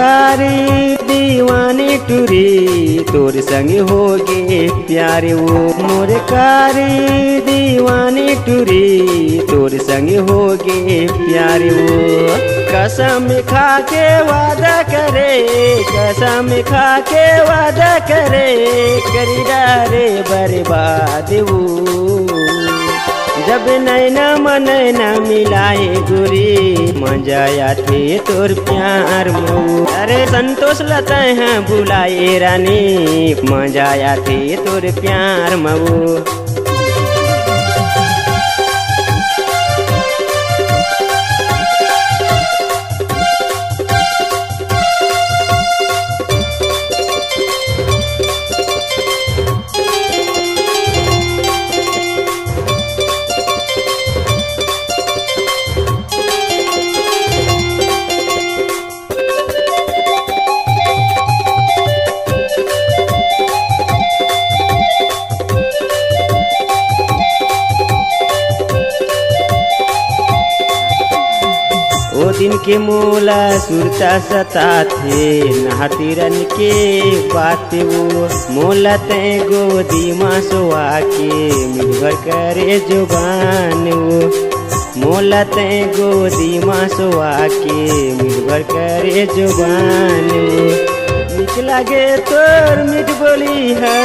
कारी दीवानी टूरी तोर संग होगे प्यारे वो। मोर कारी दीवानी टूरी तोर संग होगे प्यारे वो। कसम खा के वादा करे, कसम खा के वादा करे, करी डारे बर्बाद वो। जब नैना मनैना मिलाए गोरी मजा आते तोर प्यार मऊ। अरे संतोष लता हैं बुलाए रानी मजा आते तोर प्यार मऊ। ओ दिन के मोला सुरता सता थे नहाती रन के बात वो। मोला ते गोदी माँ सोआ के मिलभर करे जुबान वो। मोला ते गोदी माँ सोआ के मिलभर करे जुबान वो। निक लागे तोर मिठ बोली है,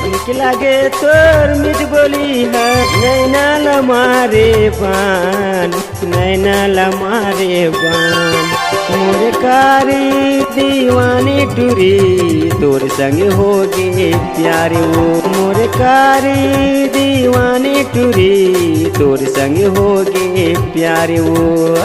निक लागे तोर मिठ बोली है, नैना लमारे बान, नैना लमारे बान। मोर कारी दीवानी टूरी तोर संग होगे प्यारे वो। मोर कारी दीवानी टूरी तोर संग होगे प्यारे वो।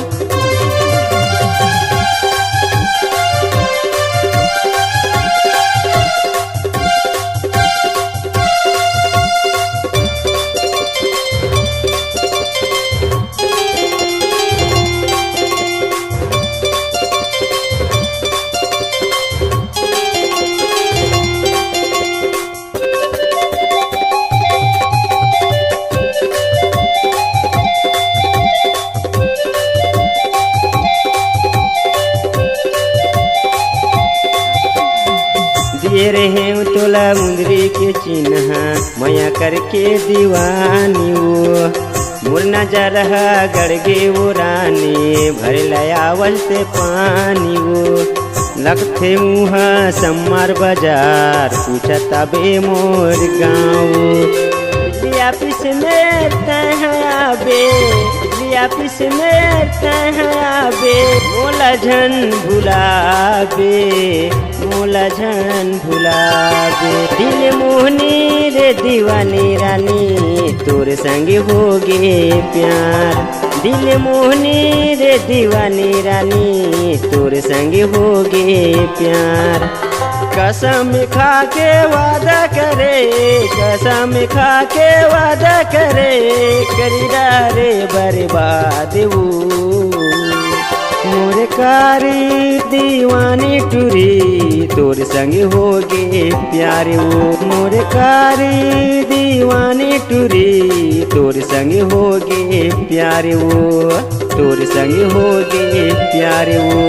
दिए रहे तोला मुंदरी के चिन्ह मया करके दीवानी वो। मोर नजर गड़गे वो रानी भर लयावल से पानी वो। लगते मुँह सम्मर बाजार पूछता बे मोर गाँव। ऑफिस में तहबे, ऑफिस में तहबे, मोला झन भुलाबे, मोला झन भुलाबे। दिल मोहनी रे दीवानी रानी तोर संग होगे प्यार। दिल मोहनी रे दीवानी रानी तोर संग होगे प्यार। कसम खा के वादा करे, कसम खा के वादा करे, करी डारे बर्बाद वो। मोर कारी दीवानी टूरी तोर संग होगे प्यारे वो। मोर कारी दीवानी टूरी तोर संग होगे प्यारे वो। तोर संग होगे प्यारे वो,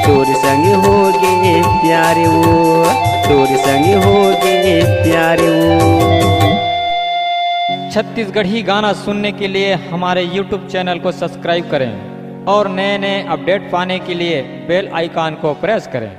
तोर संग होगे प्यारे वो, तोर संग होगे प्यारे वो। छत्तीसगढ़ी गाना सुनने के लिए हमारे YouTube चैनल को सब्सक्राइब करें और नए नए अपडेट पाने के लिए बेल आइकॉन को प्रेस करें।